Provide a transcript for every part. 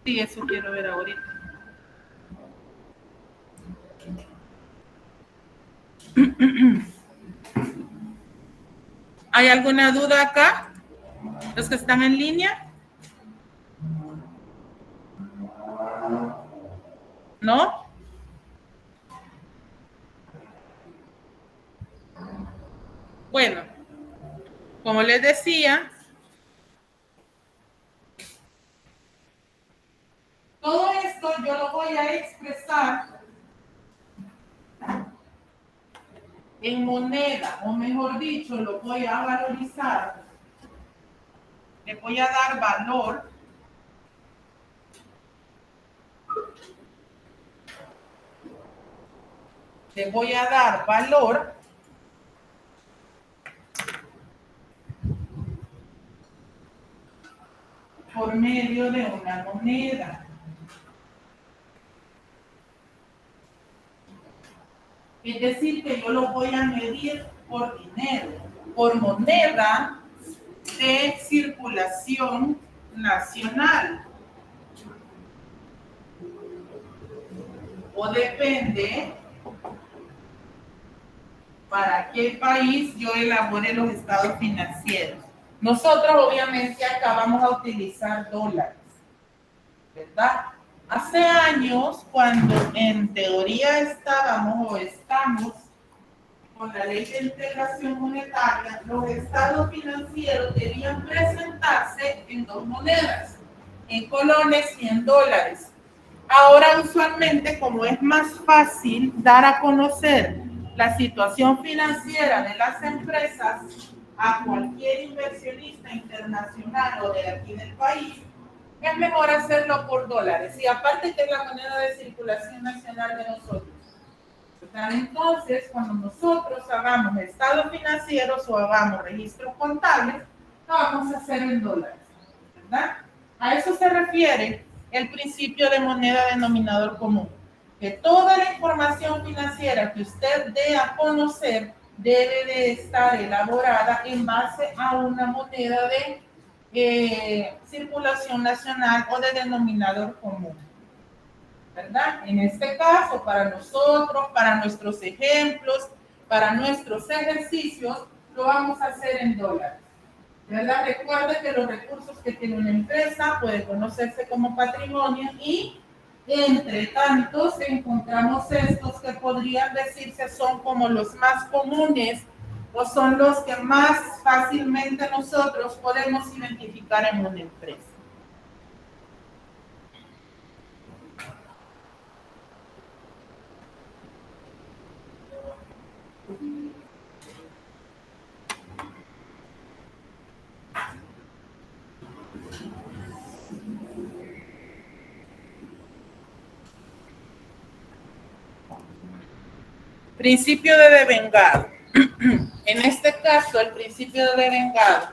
Sí, eso quiero ver ahorita. ¿Hay alguna duda acá? ¿Los que están en línea? ¿No? Bueno, como les decía, todo esto yo lo voy a expresar en moneda, o mejor dicho, lo voy a valorizar, le voy a dar valor por medio de una moneda. Es decir, que yo lo voy a medir por dinero, por moneda de circulación nacional. O depende para qué país yo elabore los estados financieros. Nosotros obviamente acá vamos a utilizar dólares, ¿verdad? Hace años, cuando en teoría estábamos o estamos con la ley de integración monetaria, los estados financieros debían presentarse en dos monedas, en colones y en dólares. Ahora usualmente, como es más fácil dar a conocer la situación financiera de las empresas a cualquier inversionista internacional o de aquí del país, es mejor hacerlo por dólares. Y aparte que es la moneda de circulación nacional de nosotros. Entonces, cuando nosotros hagamos estados financieros o hagamos registros contables, lo vamos a hacer en dólares, ¿verdad? A eso se refiere el principio de moneda denominador común, que toda la información financiera que usted dé a conocer debe de estar elaborada en base a una moneda de circulación nacional o de denominador común, ¿verdad? En este caso, para nosotros, para nuestros ejemplos, para nuestros ejercicios, lo vamos a hacer en dólares, ¿verdad? Recuerde que los recursos que tiene una empresa pueden conocerse como patrimonio y entre tantos encontramos estos que podrían decirse son como los más comunes o son los que más fácilmente nosotros podemos identificar en una empresa. Principio de devengado. En este caso, el principio de devengado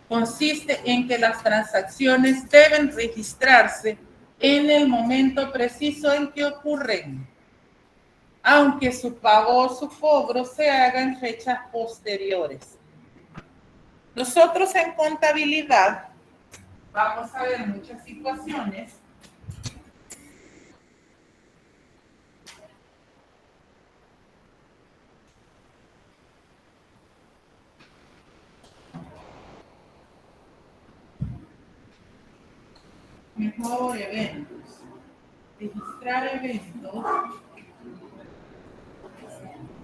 consiste en que las transacciones deben registrarse en el momento preciso en que ocurren, aunque su pago o su cobro se haga en fechas posteriores. Nosotros en contabilidad vamos a ver muchas situaciones mejor eventos. Registrar eventos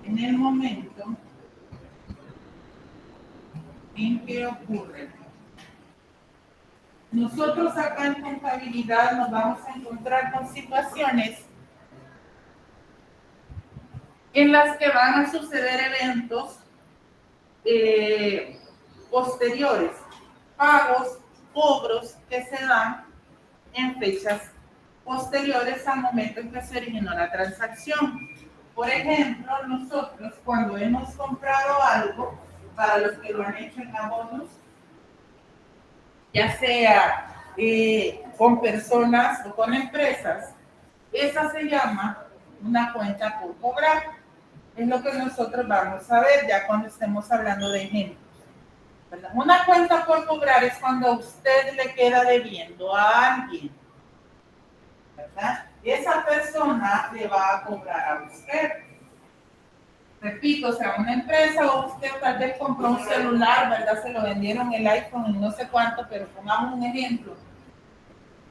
en el momento en que ocurren. Nosotros acá en contabilidad nos vamos a encontrar con situaciones en las que van a suceder eventos posteriores, pagos, cobros que se dan en fechas posteriores al momento en que se originó la transacción. Por ejemplo, nosotros cuando hemos comprado algo, para los que lo han hecho en abonos, ya sea con personas o con empresas, esa se llama una cuenta por cobrar. Es lo que nosotros vamos a ver ya cuando estemos hablando de ejemplos, ¿verdad? Una cuenta por cobrar es cuando usted le queda debiendo a alguien. esa persona le va a cobrar a usted. Repito, o sea, una empresa o usted tal vez compró un celular, ¿verdad? Se lo vendieron el iPhone y no sé cuánto, pero pongamos un ejemplo,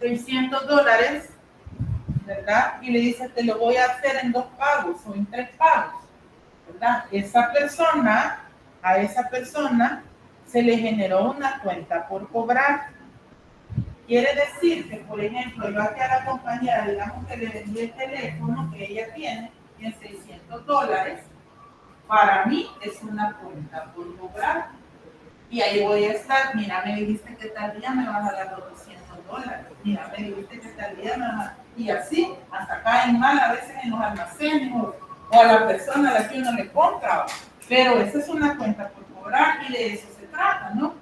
$600, ¿verdad? Y le dice, te lo voy a hacer en 2 pagos o en 3 pagos, ¿verdad? A esa persona se le generó una cuenta por cobrar. Quiere decir que, por ejemplo, yo aquí a la compañera, digamos que le vendí el teléfono que ella tiene en $600, para mí es una cuenta por cobrar. Y ahí voy a estar, mira, me dijiste que tal día me vas a dar los $200, mira, me dijiste que tal día me vas a... Y así, hasta caen mal a veces en los almacenes o a la persona a la que uno le compra. Pero esa es una cuenta por cobrar y de eso se trata, ¿no?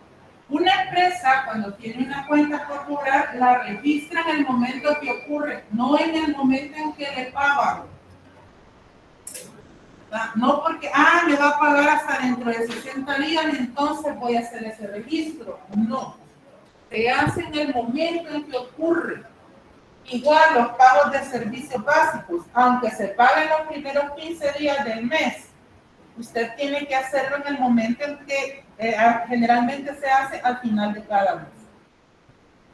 Una empresa, cuando tiene una cuenta por cobrar, la registra en el momento que ocurre, no en el momento en que le pagan. No porque, me va a pagar hasta dentro de 60 días, entonces voy a hacer ese registro. No. Se hace en el momento en que ocurre. Igual los pagos de servicios básicos, aunque se paguen los primeros 15 días del mes, usted tiene que hacerlo en el momento en que generalmente se hace al final de cada mes,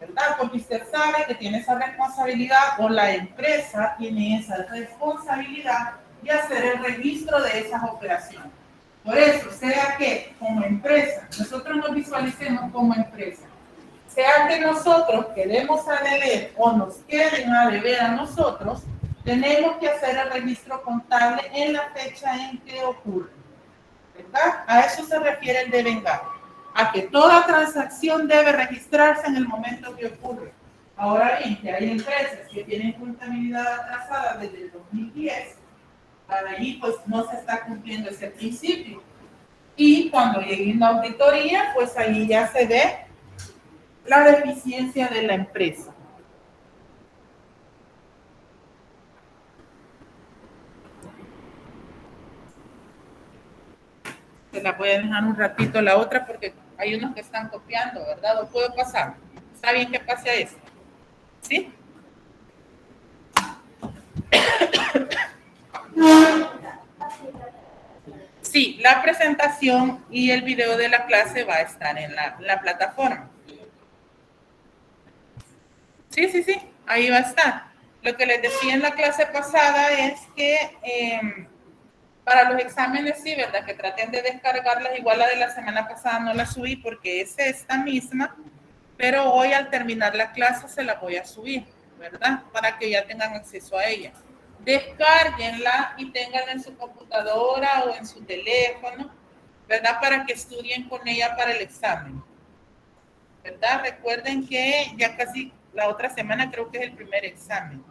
¿verdad? Porque usted sabe que tiene esa responsabilidad o la empresa tiene esa responsabilidad de hacer el registro de esas operaciones. Por eso, sea que como empresa, nosotros nos visualicemos como empresa, sea que nosotros quedemos a deber o nos queden a deber a nosotros, tenemos que hacer el registro contable en la fecha en que ocurre, ¿verdad? A eso se refiere el devengar, a que toda transacción debe registrarse en el momento que ocurre. Ahora bien, que hay empresas que tienen contabilidad atrasada desde el 2010, para allí pues no se está cumpliendo ese principio. Y cuando llegue una auditoría, pues ahí ya se ve la deficiencia de la empresa. Se la voy a dejar un ratito la otra porque hay unos que están copiando, ¿verdad? ¿O puedo pasar? ¿Está bien que pase a esto? ¿Sí? Sí, la presentación y el video de la clase va a estar en la plataforma. Sí, ahí va a estar. Lo que les decía en la clase pasada es que para los exámenes sí, ¿verdad? Que traten de descargarlas. Igual la de la semana pasada no la subí porque es esta misma, pero hoy al terminar la clase se la voy a subir, ¿verdad? Para que ya tengan acceso a ella. Descárguenla y tenganla en su computadora o en su teléfono, ¿verdad? Para que estudien con ella para el examen, ¿verdad? Recuerden que ya casi la otra semana creo que es el primer examen.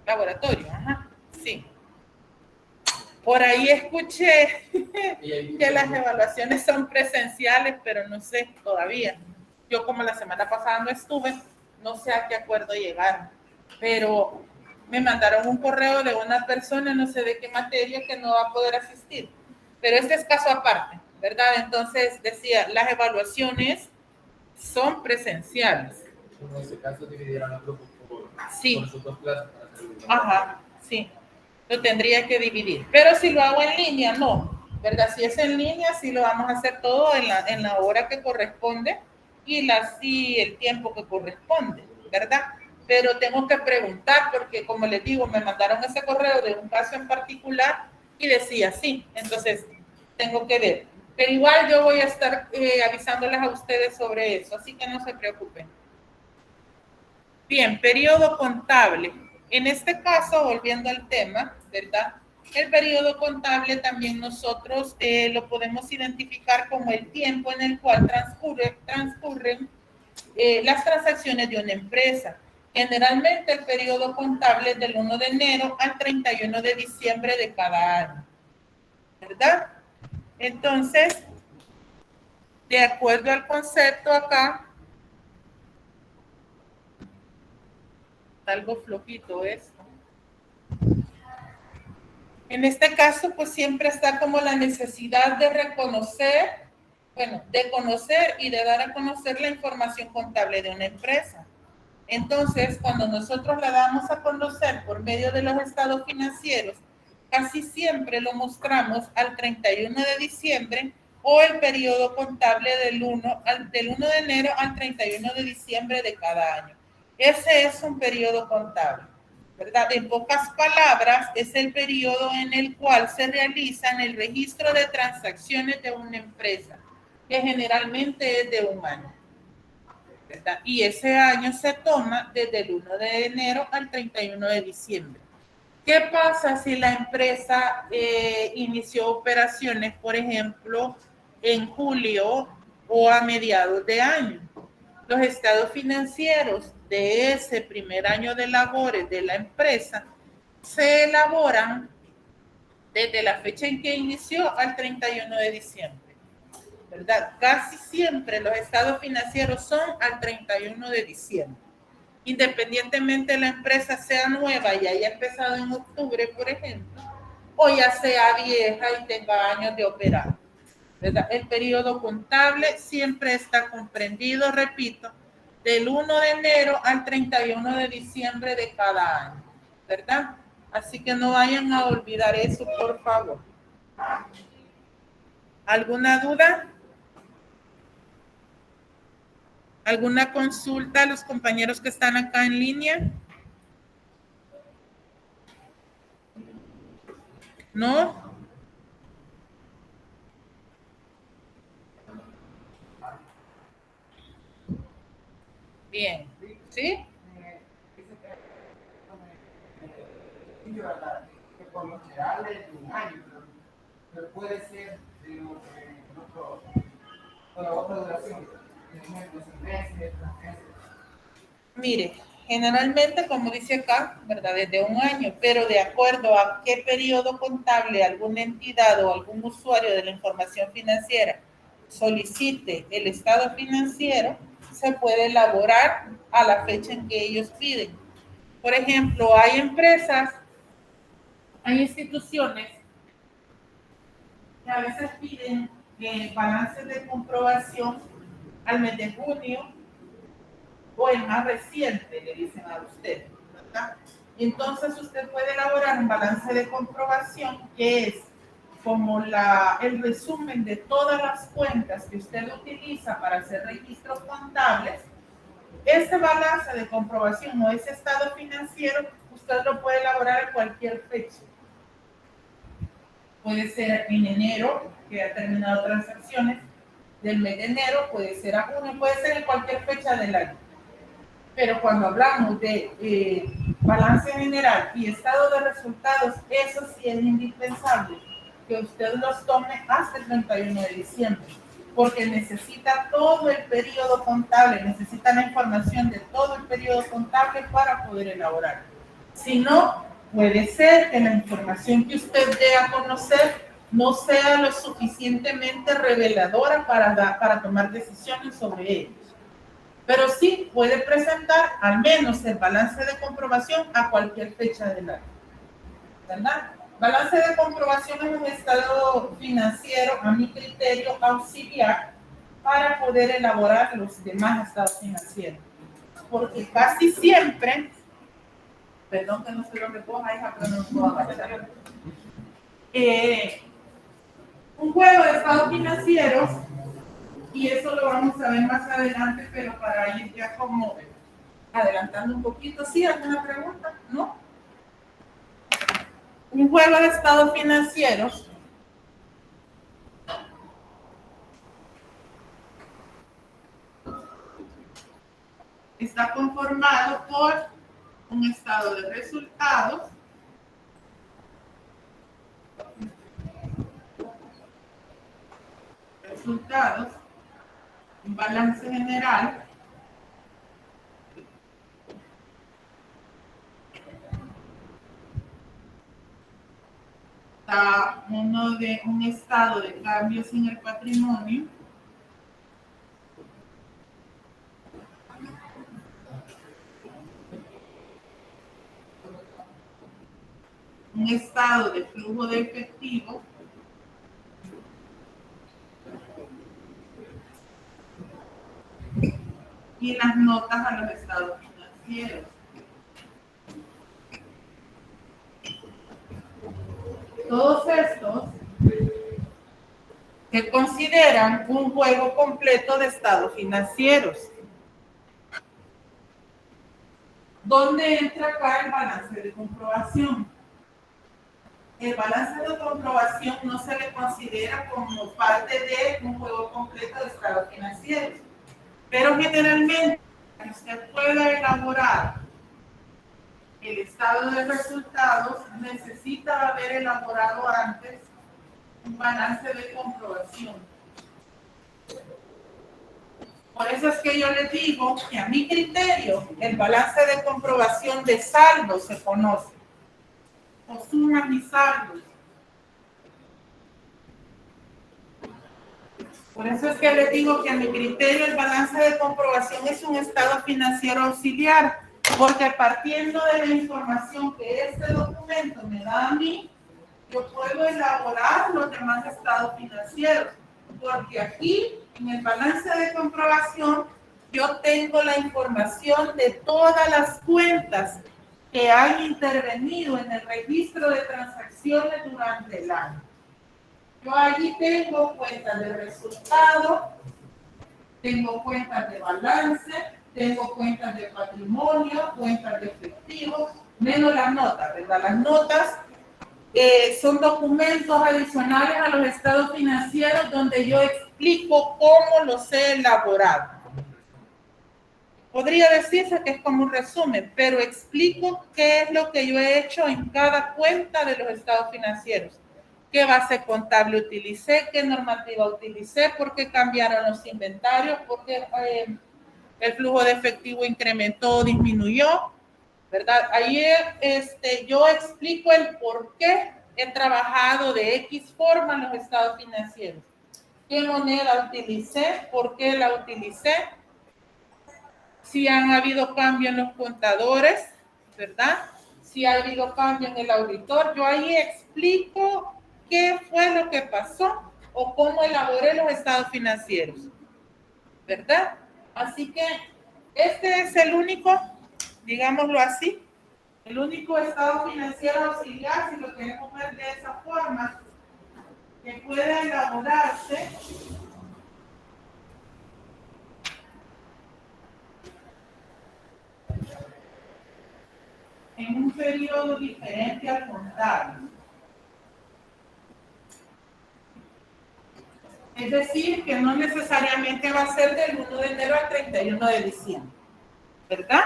Laboratorio, ajá, sí. Por ahí escuché que las evaluaciones son presenciales, pero no sé todavía. Yo como la semana pasada no estuve, no sé a qué acuerdo llegaron, pero me mandaron un correo de una persona, no sé de qué materia, que no va a poder asistir. Pero este es caso aparte, ¿verdad? Entonces decía, las evaluaciones son presenciales. En este caso dividieron los grupos por sus 2 clases. Ajá, sí. Lo tendría que dividir. Pero si lo hago en línea, no. ¿Verdad? Si es en línea, sí lo vamos a hacer todo en la hora que corresponde y el tiempo que corresponde, ¿verdad? Pero tengo que preguntar porque, como les digo, me mandaron ese correo de un caso en particular y decía sí. Entonces, tengo que ver. Pero igual yo voy a estar avisándoles a ustedes sobre eso, así que no se preocupen. Bien, periodo contable. En este caso, volviendo al tema, ¿verdad? El periodo contable también nosotros lo podemos identificar como el tiempo en el cual transcurren las transacciones de una empresa. Generalmente el periodo contable es del 1 de enero al 31 de diciembre de cada año, ¿verdad? Entonces, de acuerdo al concepto acá, algo flojito esto. En este caso, pues siempre está como la necesidad de reconocer, de conocer y de dar a conocer la información contable de una empresa, Entonces, cuando nosotros la damos a conocer por medio de los estados financieros, casi siempre lo mostramos al 31 de diciembre o el periodo contable del 1 de enero al 31 de diciembre de cada año. Ese es un periodo contable, ¿verdad? En pocas palabras, es el periodo en el cual se realiza el registro de transacciones de una empresa, que generalmente es de un año, ¿verdad? Y ese año se toma desde el 1 de enero al 31 de diciembre. ¿Qué pasa si la empresa inició operaciones, por ejemplo, en julio o a mediados de año? Los estados financieros de ese primer año de labores de la empresa se elaboran desde la fecha en que inició al 31 de diciembre, ¿verdad? Casi siempre los estados financieros son al 31 de diciembre. Independientemente la empresa sea nueva y haya empezado en octubre, por ejemplo, o ya sea vieja y tenga años de operar, ¿verdad? El periodo contable siempre está comprendido, repito, del 1 de enero al 31 de diciembre de cada año, ¿verdad? Así que no vayan a olvidar eso, por favor. ¿Alguna duda? ¿Alguna consulta a los compañeros que están acá en línea? ¿No? Bien. ¿Sí? Que por lo general es de un año, pero puede ser de otra duración, por ejemplo, 6 meses, 3 meses. Mire, generalmente, como dice acá, ¿verdad? Desde un año, pero de acuerdo a qué periodo contable alguna entidad o algún usuario de la información financiera solicite el estado financiero, se puede elaborar a la fecha en que ellos piden. Por ejemplo, hay empresas, hay instituciones que a veces piden balances de comprobación al mes de junio o el más reciente, le dicen a usted, ¿verdad? Entonces usted puede elaborar un balance de comprobación que es como el resumen de todas las cuentas que usted utiliza para hacer registros contables. Ese balance de comprobación o ese estado financiero, usted lo puede elaborar a cualquier fecha. Puede ser en enero, que ha terminado transacciones, del mes de enero, puede ser a junio, puede ser en cualquier fecha del año. Pero cuando hablamos de balance general y estado de resultados, eso sí es indispensable que usted los tome hasta el 31 de diciembre, porque necesita todo el periodo contable, necesita la información de todo el periodo contable para poder elaborar. Si no, puede ser que la información que usted dé a conocer no sea lo suficientemente reveladora para tomar decisiones sobre ellos. Pero sí puede presentar al menos el balance de comprobación a cualquier fecha del año, ¿verdad? Balance de comprobación es un estado financiero, a mi criterio, auxiliar para poder elaborar los demás estados financieros. Porque casi siempre, perdón que no se lo recoja, hija, pero no lo puedo agachar. Un juego de estados financieros, y eso lo vamos a ver más adelante, pero para ir ya como adelantando un poquito. ¿Sí? ¿Alguna pregunta? ¿No? Un juego de estados financieros está conformado por un estado de resultados, un balance general, está uno de un estado de cambios en el patrimonio, un estado de flujo de efectivo, y las notas a los estados financieros. financieros. Todos estos se consideran un juego completo de estados financieros. ¿Dónde entra acá el balance de comprobación? El balance de comprobación no se le considera como parte de un juego completo de estados financieros, pero generalmente usted puede elaborar el estado de resultados, necesita haber elaborado antes un balance de comprobación. Por eso es que yo les digo que a mi criterio el balance de comprobación de saldos se conoce, o sumas y saldos. Por eso es que les digo que a mi criterio el balance de comprobación es un estado financiero auxiliar, porque partiendo de la información que este documento me da a mí, yo puedo elaborar los demás estados financieros, porque aquí en el balance de comprobación yo tengo la información de todas las cuentas que han intervenido en el registro de transacciones durante el año. Yo allí tengo cuentas de resultado, tengo cuentas de balance, tengo cuentas de patrimonio, cuentas de efectivo, menos las notas, ¿verdad? Las notas son documentos adicionales a los estados financieros donde yo explico cómo los he elaborado. Podría decirse que es como un resumen, pero explico qué es lo que yo he hecho en cada cuenta de los estados financieros. ¿Qué base contable utilicé? ¿Qué normativa utilicé? ¿Por qué cambiaron los inventarios? ¿Por qué el flujo de efectivo incrementó o disminuyó? ¿Verdad? Ahí yo explico el por qué he trabajado de X forma en los estados financieros. ¿Qué moneda utilicé? ¿Por qué la utilicé? Si han habido cambios en los contadores, ¿verdad? Si ha habido cambio en el auditor, yo ahí explico qué fue lo que pasó o cómo elaboré los estados financieros, ¿verdad? Así que este es el único, digámoslo así, el único estado financiero auxiliar, si lo queremos ver de esa forma, que puede elaborarse en un periodo diferente al contable. Es decir, que no necesariamente va a ser del 1 de enero al 31 de diciembre, ¿verdad?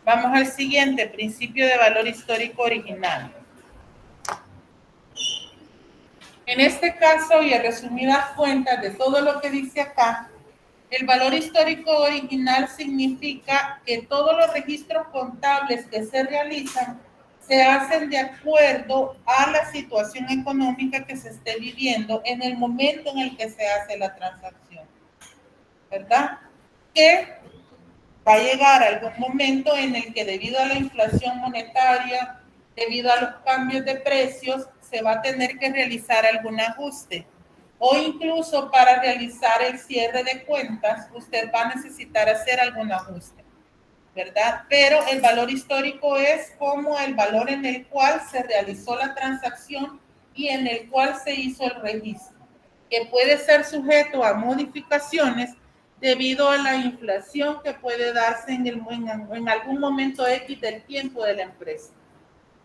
Vamos al siguiente, principio de valor histórico original. En este caso, y en resumidas cuentas de todo lo que dice acá, el valor histórico original significa que todos los registros contables que se realizan se hacen de acuerdo a la situación económica que se esté viviendo en el momento en el que se hace la transacción, ¿verdad? Que va a llegar algún momento en el que debido a la inflación monetaria, debido a los cambios de precios, se va a tener que realizar algún ajuste. O incluso para realizar el cierre de cuentas, usted va a necesitar hacer algún ajuste, ¿verdad? Pero el valor histórico es como el valor en el cual se realizó la transacción y en el cual se hizo el registro, que puede ser sujeto a modificaciones debido a la inflación que puede darse en algún momento X del tiempo de la empresa,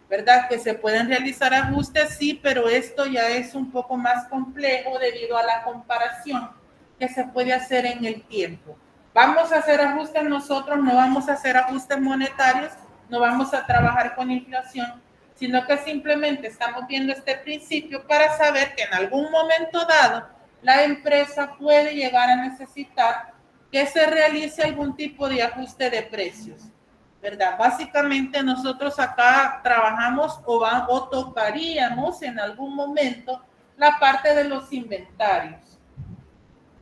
¿verdad? Que se pueden realizar ajustes, sí, pero esto ya es un poco más complejo debido a la comparación que se puede hacer en el tiempo. Vamos a hacer ajustes nosotros, no vamos a hacer ajustes monetarios, no vamos a trabajar con inflación, sino que simplemente estamos viendo este principio para saber que en algún momento dado la empresa puede llegar a necesitar que se realice algún tipo de ajuste de precios, ¿verdad? Básicamente nosotros acá trabajamos o tocaríamos en algún momento la parte de los inventarios,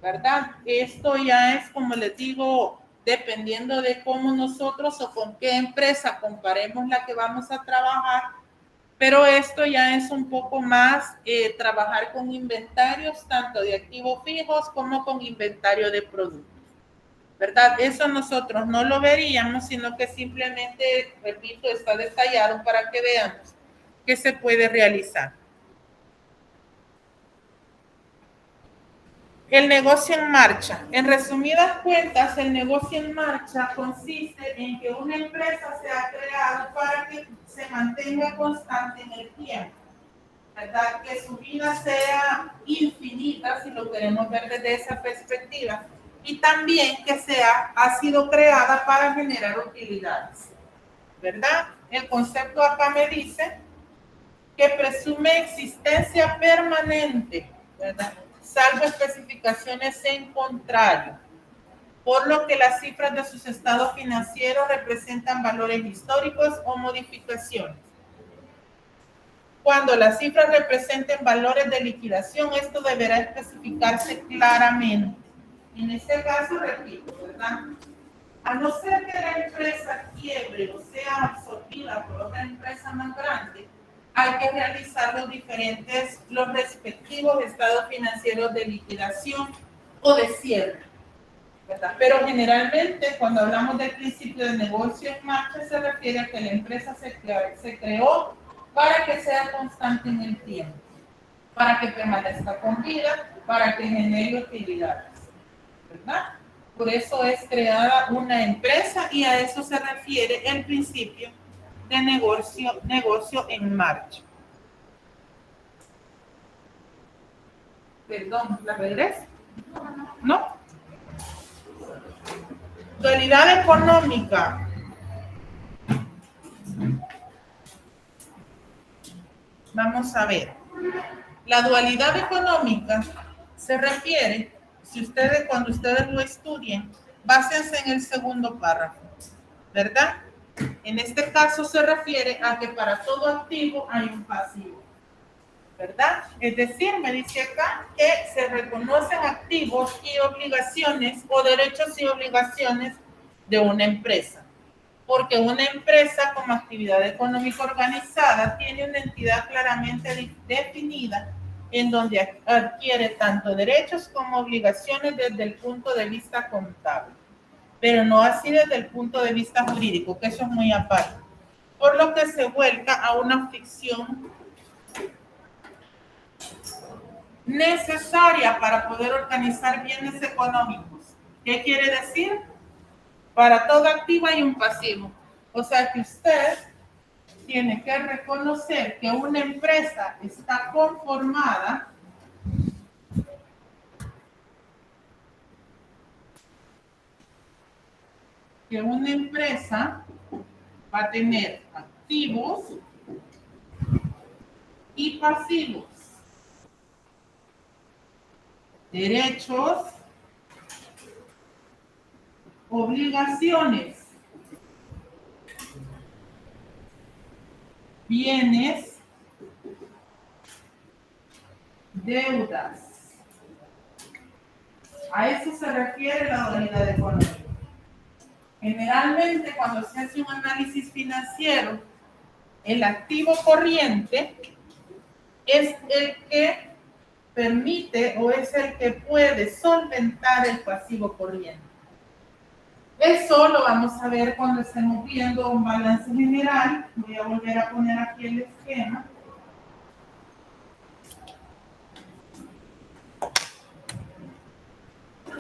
¿verdad? Esto ya es, como les digo, dependiendo de cómo nosotros o con qué empresa comparemos la que vamos a trabajar, pero esto ya es un poco más trabajar con inventarios, tanto de activos fijos como con inventario de productos, ¿verdad? Eso nosotros no lo veríamos, sino que simplemente, repito, está detallado para que veamos que se puede realizar. El negocio en marcha. En resumidas cuentas, el negocio en marcha consiste en que una empresa sea creada para que se mantenga constante en el tiempo, ¿verdad? Que su vida sea infinita, si lo queremos ver desde esa perspectiva, y también que ha sido creada para generar utilidades, ¿verdad? El concepto acá me dice que presume existencia permanente, ¿verdad? Salvo especificaciones en contrario, por lo que las cifras de sus estados financieros representan valores históricos o modificaciones. Cuando las cifras representen valores de liquidación, esto deberá especificarse claramente. En este caso, repito, ¿verdad? A no ser que la empresa quiebre o sea absorbida por otra empresa más grande, hay que realizar los respectivos estados financieros de liquidación o de cierre, ¿verdad? Pero generalmente, cuando hablamos del principio de negocio en marcha, se refiere a que la empresa se creó para que sea constante en el tiempo, para que permanezca con vida, para que genere utilidades, ¿verdad? Por eso es creada una empresa y a eso se refiere el principio de negocio en marcha. Perdón, ¿la regreso? ¿No? Dualidad económica. Vamos a ver. La dualidad económica se refiere, cuando ustedes lo estudien, básense en el segundo párrafo, ¿verdad? En este caso se refiere a que para todo activo hay un pasivo, ¿verdad? Es decir, me dice acá que se reconocen activos y obligaciones o derechos y obligaciones de una empresa. Porque una empresa como actividad económica organizada tiene una entidad claramente definida en donde adquiere tanto derechos como obligaciones desde el punto de vista contable, pero no así desde el punto de vista jurídico, que eso es muy aparte, por lo que se vuelca a una ficción necesaria para poder organizar bienes económicos. ¿Qué quiere decir? Para todo activo hay un pasivo. O sea que usted tiene que reconocer que una empresa está conformada va a tener activos y pasivos, derechos, obligaciones, bienes, deudas. A eso se refiere la dualidad económica. Generalmente, cuando se hace un análisis financiero, el activo corriente es el que permite o es el que puede solventar el pasivo corriente. Eso lo vamos a ver cuando estemos viendo un balance general. Voy a volver a poner aquí el esquema.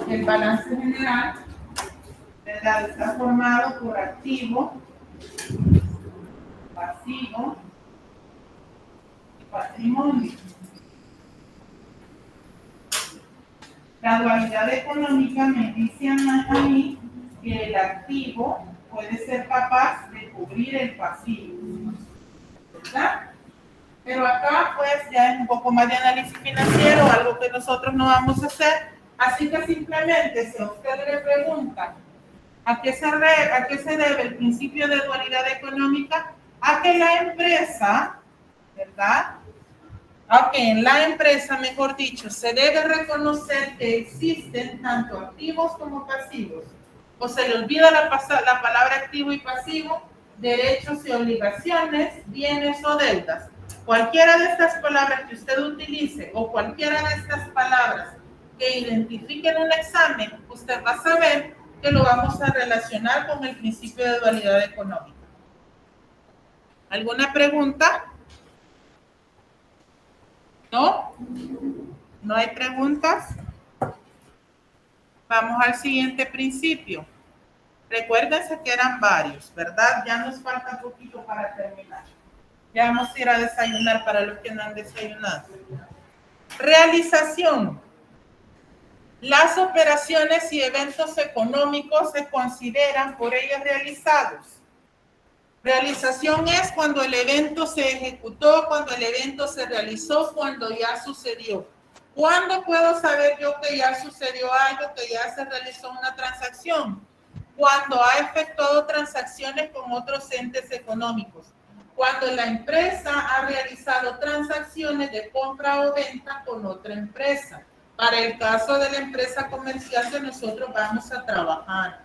El balance general, ¿verdad? Está formado por activo, pasivo y patrimonio. La dualidad económica me dice a mí que el activo puede ser capaz de cubrir el pasivo, ¿verdad? Pero acá pues ya es un poco más de análisis financiero, algo que nosotros no vamos a hacer, así que simplemente si a usted le pregunta ¿a qué se debe el principio de dualidad económica? A que la empresa, ¿verdad? A que en la empresa, mejor dicho, se debe reconocer que existen tanto activos como pasivos. O se le olvida la palabra activo y pasivo, derechos y obligaciones, bienes o deudas. Cualquiera de estas palabras que usted utilice o cualquiera de estas palabras que identifiquen un examen, usted va a saber que lo vamos a relacionar con el principio de dualidad económica. ¿Alguna pregunta? ¿No? ¿No hay preguntas? Vamos al siguiente principio. Recuérdense que eran varios, ¿verdad? Ya nos falta poquito para terminar. Ya vamos a ir a desayunar para los que no han desayunado. Realización. Las operaciones y eventos económicos se consideran por ellos realizados. Realización es cuando el evento se ejecutó, cuando el evento se realizó, cuando ya sucedió. ¿Cuándo puedo saber yo que ya sucedió algo, que ya se realizó una transacción? Cuando ha efectuado transacciones con otros entes económicos. Cuando la empresa ha realizado transacciones de compra o venta con otra empresa. Para el caso de la empresa comercial que nosotros vamos a trabajar.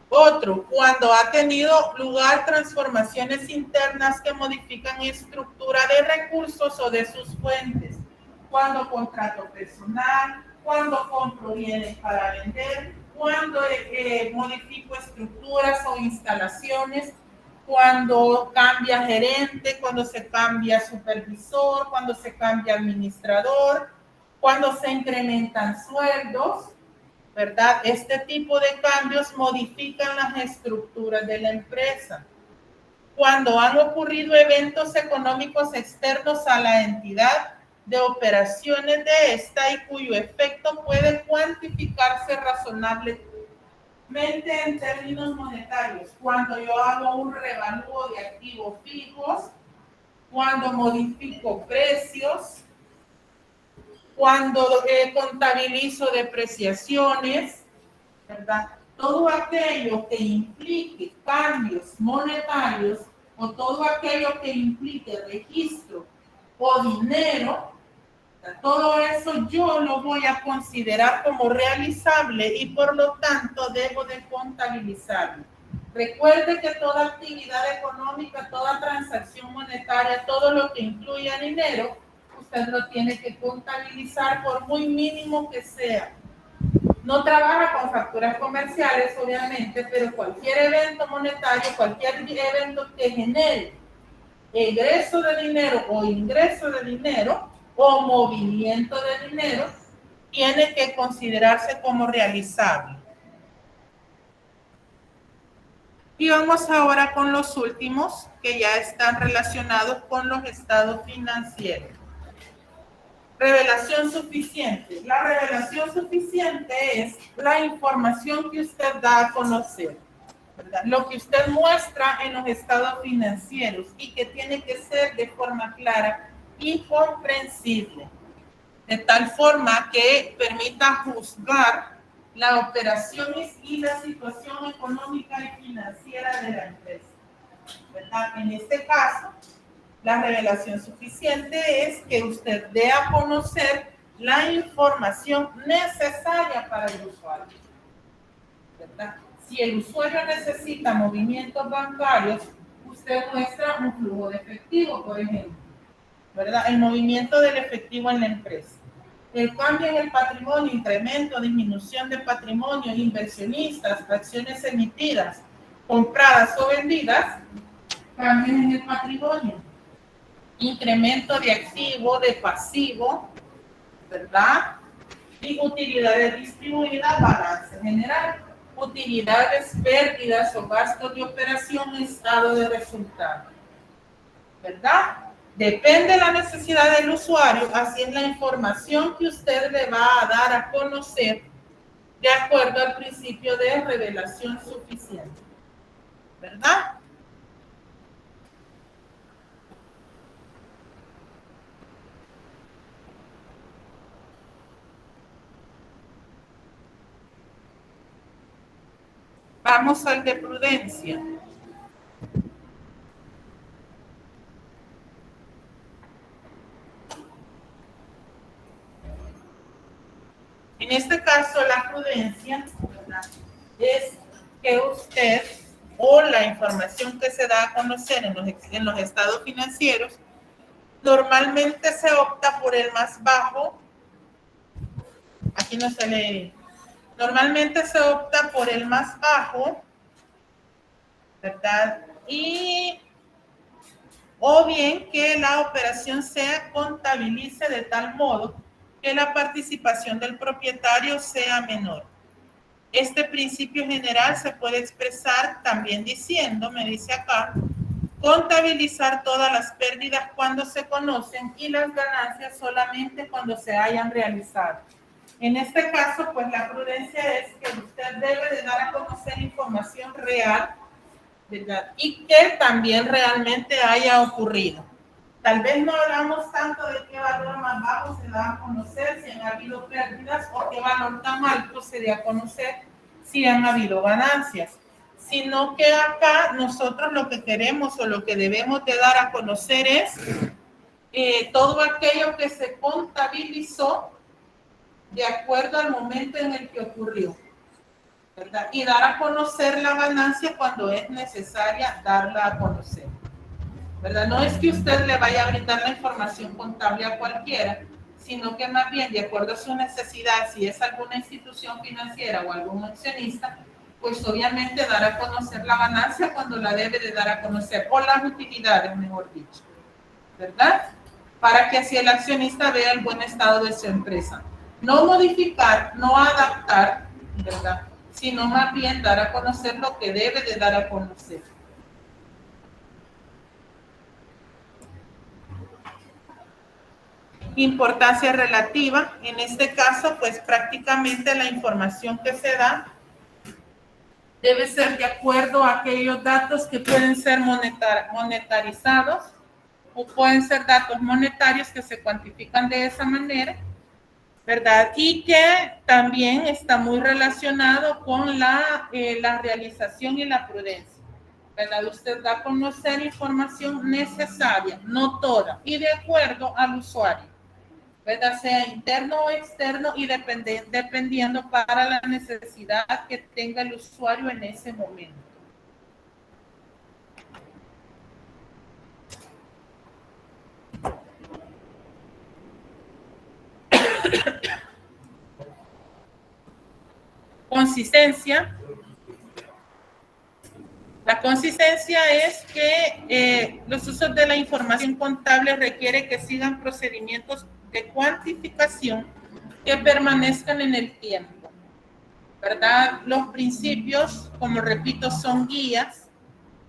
Otro, cuando ha tenido lugar transformaciones internas que modifican estructura de recursos o de sus fuentes. Cuando contrato personal, cuando compro bienes para vender, cuando modifico estructuras o instalaciones, cuando cambia gerente, cuando se cambia supervisor, cuando se cambia administrador, cuando se incrementan sueldos, ¿verdad? Este tipo de cambios modifican las estructuras de la empresa. Cuando han ocurrido eventos económicos externos a la entidad de operaciones de esta y cuyo efecto puede cuantificarse razonablemente en términos monetarios. Cuando yo hago un revalúo de activos fijos, cuando modifico precios, cuando contabilizo depreciaciones, ¿verdad? Todo aquello que implique cambios monetarios o todo aquello que implique registro o dinero, todo eso yo lo voy a considerar como realizable y por lo tanto debo de contabilizarlo. Recuerde que toda actividad económica, toda transacción monetaria, todo lo que incluya dinero, usted lo tiene que contabilizar por muy mínimo que sea. No trabaja con facturas comerciales, obviamente, pero cualquier evento monetario, cualquier evento que genere egreso de dinero o ingreso de dinero o movimiento de dinero, tiene que considerarse como realizable. Y vamos ahora con los últimos que ya están relacionados con los estados financieros. Revelación suficiente. La revelación suficiente es la información que usted da a conocer, ¿verdad? Lo que usted muestra en los estados financieros y que tiene que ser de forma clara y comprensible, de tal forma que permita juzgar la operación y la situación económica y financiera de la empresa, ¿verdad? En este caso, la revelación suficiente es que usted dé a conocer la información necesaria para el usuario, ¿verdad? Si el usuario necesita movimientos bancarios, usted muestra un flujo de efectivo, por ejemplo, ¿verdad? El movimiento del efectivo en la empresa. El cambio en el patrimonio, incremento, disminución de patrimonio, inversionistas, acciones emitidas, compradas o vendidas, cambios en el patrimonio. Incremento de activo, de pasivo, ¿verdad? Y utilidades distribuidas, balance general. Utilidades, pérdidas o gastos de operación, estado de resultado, ¿verdad? Depende de la necesidad del usuario, así es la información que usted le va a dar a conocer de acuerdo al principio de revelación suficiente, ¿verdad? Vamos al de prudencia. En este caso, la prudencia, ¿verdad?, es que usted o la información que se da a conocer en los estados financieros, normalmente se opta por el más bajo. Aquí no se lee. Normalmente se opta por el más bajo, ¿verdad? O bien que la operación se contabilice de tal modo que la participación del propietario sea menor. Este principio general se puede expresar también diciendo, me dice acá, contabilizar todas las pérdidas cuando se conocen y las ganancias solamente cuando se hayan realizado. En este caso, pues la prudencia es que usted debe de dar a conocer información real, ¿verdad?, y que también realmente haya ocurrido. Tal vez no hablamos tanto de qué valor más bajo se da a conocer si han habido pérdidas o qué valor tan alto se da a conocer si han habido ganancias, sino que acá nosotros lo que queremos o lo que debemos de dar a conocer es todo aquello que se contabilizó de acuerdo al momento en el que ocurrió, ¿verdad? Y dar a conocer la ganancia cuando es necesaria darla a conocer, ¿verdad? No es que usted le vaya a brindar la información contable a cualquiera, sino que más bien, de acuerdo a su necesidad, si es alguna institución financiera o algún accionista, pues obviamente dar a conocer la ganancia cuando la debe de dar a conocer, o las utilidades, mejor dicho, ¿verdad? Para que así el accionista vea el buen estado de su empresa. No modificar, no adaptar, ¿verdad?, sino más bien dar a conocer lo que debe de dar a conocer. Importancia relativa, en este caso, pues prácticamente la información que se da debe ser de acuerdo a aquellos datos que pueden ser monetarizados o pueden ser datos monetarios que se cuantifican de esa manera, ¿verdad? Y que también está muy relacionado con la realización y la prudencia, ¿verdad? Usted da a conocer información necesaria, no toda, y de acuerdo al usuario, ¿verdad?, sea interno o externo y dependiendo para la necesidad que tenga el usuario en ese momento. Consistencia. La consistencia es que los usos de la información contable requieren que sigan procedimientos de cuantificación que permanezcan en el tiempo, ¿verdad? Los principios, como repito, son guías,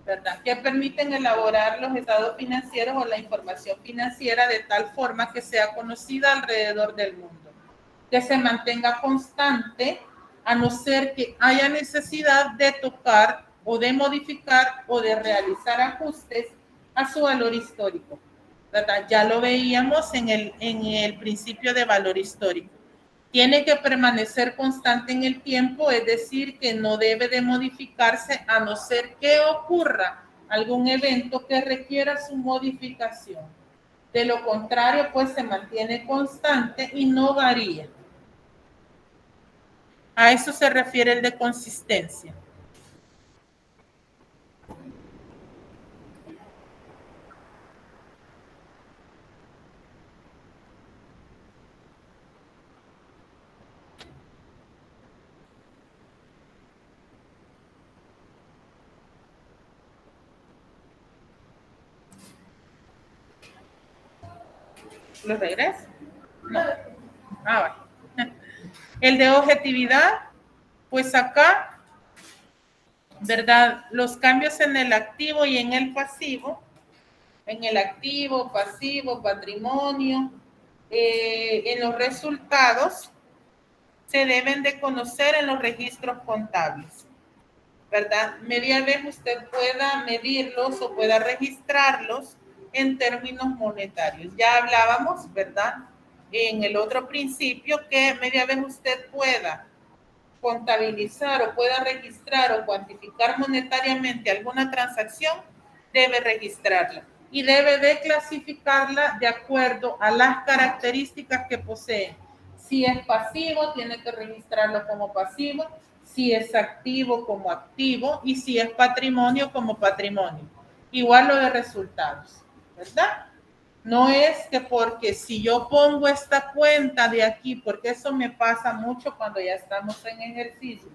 ¿verdad?, que permiten elaborar los estados financieros o la información financiera de tal forma que sea conocida alrededor del mundo, que se mantenga constante, a no ser que haya necesidad de tocar o de modificar o de realizar ajustes a su valor histórico, ¿verdad? Ya lo veíamos en el principio de valor histórico. Tiene que permanecer constante en el tiempo, es decir, que no debe de modificarse a no ser que ocurra algún evento que requiera su modificación. De lo contrario, pues se mantiene constante y no varía. A eso se refiere el de consistencia. ¿Lo regreso? No. Ah, vale. El de objetividad, pues acá, ¿verdad?, los cambios en el activo y en el pasivo en el activo, pasivo, patrimonio. En los resultados se deben de conocer en los registros contables, ¿verdad? Media vez usted pueda medirlos o pueda registrarlos en términos monetarios. Ya hablábamos, ¿verdad? En el otro principio que media vez usted pueda contabilizar o pueda registrar o cuantificar monetariamente alguna transacción, debe registrarla y debe de clasificarla de acuerdo a las características que posee. Si es pasivo, tiene que registrarlo como pasivo, si es activo como activo y si es patrimonio como patrimonio. Igual lo de resultados, ¿verdad? No es que porque si yo pongo esta cuenta de aquí, porque eso me pasa mucho cuando ya estamos en ejercicio.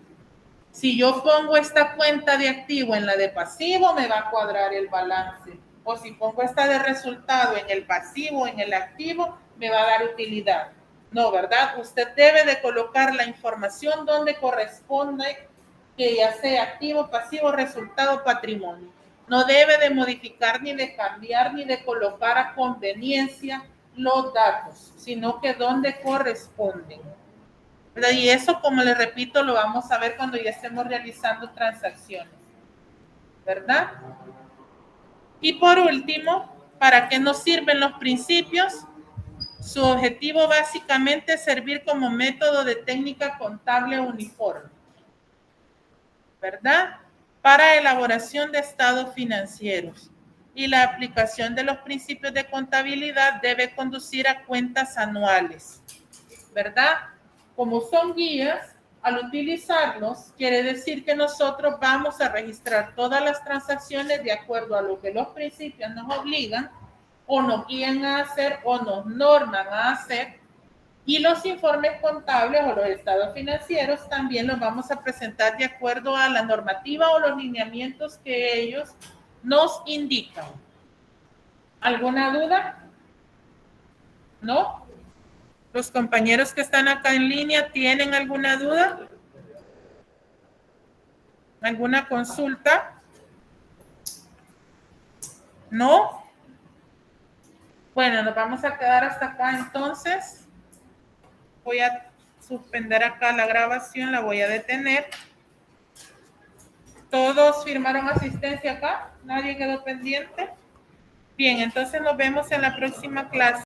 Si yo pongo esta cuenta de activo en la de pasivo, me va a cuadrar el balance. O si pongo esta de resultado en el pasivo, en el activo, me va a dar utilidad. No, ¿verdad? Usted debe de colocar la información donde corresponde, que ya sea activo, pasivo, resultado, patrimonio. No debe de modificar, ni de cambiar, ni de colocar a conveniencia los datos, sino que donde corresponden. Y eso, como les repito, lo vamos a ver cuando ya estemos realizando transacciones, ¿verdad? Y por último, ¿para qué nos sirven los principios? Su objetivo básicamente es servir como método de técnica contable uniforme, ¿verdad? Para elaboración de estados financieros. Y la aplicación de los principios de contabilidad debe conducir a cuentas anuales, ¿verdad? Como son guías, al utilizarlos, quiere decir que nosotros vamos a registrar todas las transacciones de acuerdo a lo que los principios nos obligan o nos guían a hacer o nos norman a hacer. Y los informes contables o los estados financieros también los vamos a presentar de acuerdo a la normativa o los lineamientos que ellos nos indican. ¿Alguna duda? ¿No? ¿Los compañeros que están acá en línea tienen alguna duda? ¿Alguna consulta? ¿No? Bueno, nos vamos a quedar hasta acá entonces. Voy a suspender acá la grabación, la voy a detener. ¿Todos firmaron asistencia acá? ¿Nadie quedó pendiente? Bien, entonces nos vemos en la próxima clase.